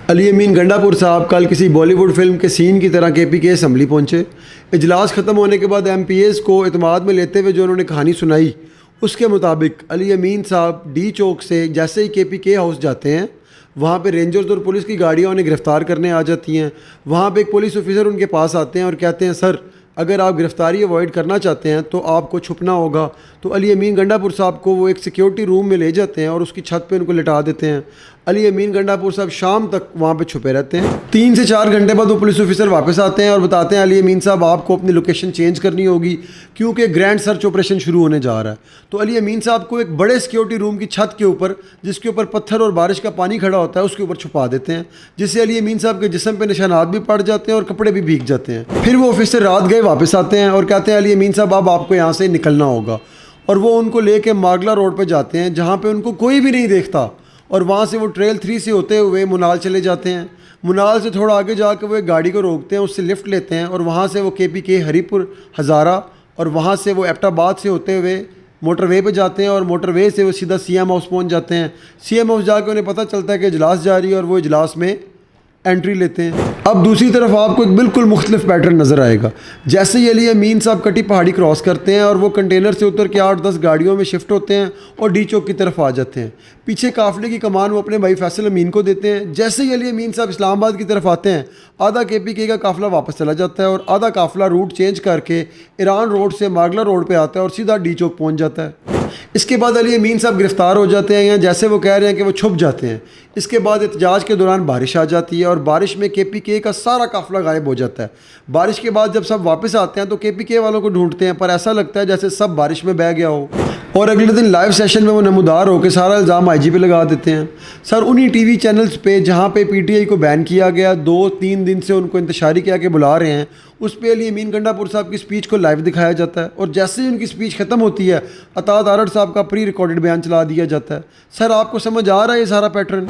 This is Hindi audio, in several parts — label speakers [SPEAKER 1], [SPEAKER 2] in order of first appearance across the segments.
[SPEAKER 1] अली अमीन गंडापुर साहब कल किसी बॉलीवुड फिल्म के सीन की तरह KPK असम्बली पहुंचे। इजलास ख़त्म होने के बाद MPs को इत्माद में लेते हुए जो उन्होंने कहानी सुनाई, उसके मुताबिक अली अमीन साहब D चौक से जैसे ही KPK हाउस जाते हैं, वहाँ पे रेंजर्स और पुलिस की गाड़ियाँ उन्हें गिरफ़्तार करने आ जाती हैं। वहाँ पे एक पुलिस ऑफिसर उनके पास आते हैं और कहते हैं, सर अगर आप गिरफ़्तारी अवॉइड करना चाहते हैं तो आपको छुपना होगा। तो अली अमीन गंडापुर साहब को वो एक सिक्योरिटी रूम में ले जाते हैं और उसकी छत पे उनको लिटा देते हैं। अली अमीन गंडापुर साहब शाम तक वहाँ पे छुपे रहते हैं। 3 से 4 घंटे बाद वो पुलिस ऑफिसर वापस आते हैं और बताते हैं, अली अमीन साहब आपको अपनी लोकेशन चेंज करनी होगी क्योंकि ग्रैंड सर्च ऑपरेशन शुरू होने जा रहा है। तो अली अमीन साहब को एक बड़े सिक्योरिटी रूम की छत के ऊपर, जिसके ऊपर पत्थर और बारिश का पानी खड़ा होता है, उसके ऊपर छुपा देते हैं, जिससे अली अमीन साहब के जिस्म पे निशानात भी पड़ जाते हैं और कपड़े भी भीग जाते हैं। फिर वो ऑफिसर रात गए वापस आते हैं और कहते हैं, अली अमीन साहब अब आपको यहाँ से निकलना होगा। और वो उनको लेके मागला रोड पे जाते हैं जहाँ पे उनको कोई भी नहीं देखता, और वहाँ से वो ट्रेल 3 से होते हुए मुनाल चले जाते हैं। मुनाल से थोड़ा आगे जाकर वो एक गाड़ी को रोकते हैं, उससे लिफ्ट लेते हैं और वहाँ से वो KPK हरीपुर हज़ारा और वहाँ से वो एबटाबाद से होते हुए मोटरवे पे जाते हैं और मोटरवे से वो सीधा CM हाउस पहुँच जाते हैं। CM हाउस जाके उन्हें पता चलता है कि इजलास जारी है और वो इजलास में एंट्री लेते हैं। अब दूसरी तरफ आपको एक बिल्कुल मुख्तलिफ पैटर्न नज़र आएगा। जैसे ही अली अमीन साहब कटी पहाड़ी क्रॉस करते हैं और वो कंटेनर से उतर के 8-10 गाड़ियों में शिफ्ट होते हैं और D चौक की तरफ आ जाते हैं। पीछे काफ़िले की कमान वो अपने भाई फैसल अमीन को देते हैं। जैसे ही अली अमीन साहब इस्लामाबाद की तरफ आते हैं, आधा KPK का काफ़िला वापस चला जाता है और आधा काफ़िला रूट चेंज करके ईरान रोड से मागला रोड पर आता है और सीधा D चौक पहुँच जाता है। इसके बाद अली अमीन साहब गिरफ़्तार हो जाते हैं, या जैसे वो कह रहे हैं कि वो छुप जाते हैं। इसके बाद एहतजाज के दौरान बारिश आ जाती है और बारिश में KPK का सारा काफ़िला गायब हो जाता है। बारिश के बाद जब सब वापस आते हैं तो KPK वालों को ढूंढते हैं, पर ऐसा लगता है जैसे सब बारिश में बह गया हो। और अगले दिन लाइव सेशन में वो नमूदार होकर सारा इल्ज़ाम IG पे लगा देते हैं। सर उन्हीं TV चैनल्स पे जहाँ पे PTI को बैन किया गया, 2-3 दिन से उनको इंतशारी के आके बुला रहे हैं, उस पे अली अमीन गंडापुर साहब की स्पीच को लाइव दिखाया जाता है और जैसे ही उनकी स्पीच ख़त्म होती है, अताद आरड़ साहब का प्री रिकॉर्डेड बयान चला दिया जाता है। सर आपको समझ आ रहा है ये सारा पैटर्न?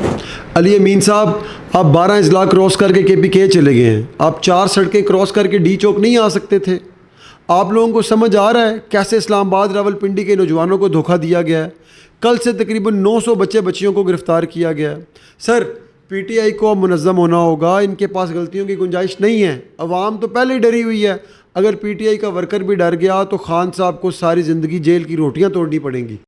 [SPEAKER 1] अली अमीन साहब आप 12 अजला क्रॉस करके KPK चले गए हैं, आप 4 सड़कें क्रॉस करके D चौक नहीं आ सकते थे? आप लोगों को समझ आ रहा है कैसे इस्लामाबाद रावलपिंडी के नौजवानों को धोखा दिया गया है? कल से तकरीबन 900 बच्चे बच्चियों को गिरफ़्तार किया गया है। सर PTI को अब मुनज़्ज़म होना होगा, इनके पास गलतियों की गुंजाइश नहीं है। अवाम तो पहले ही डरी हुई है, अगर PTI का वर्कर भी डर गया तो खान साहब को सारी ज़िंदगी जेल की रोटियां तोड़नी पड़ेंगी।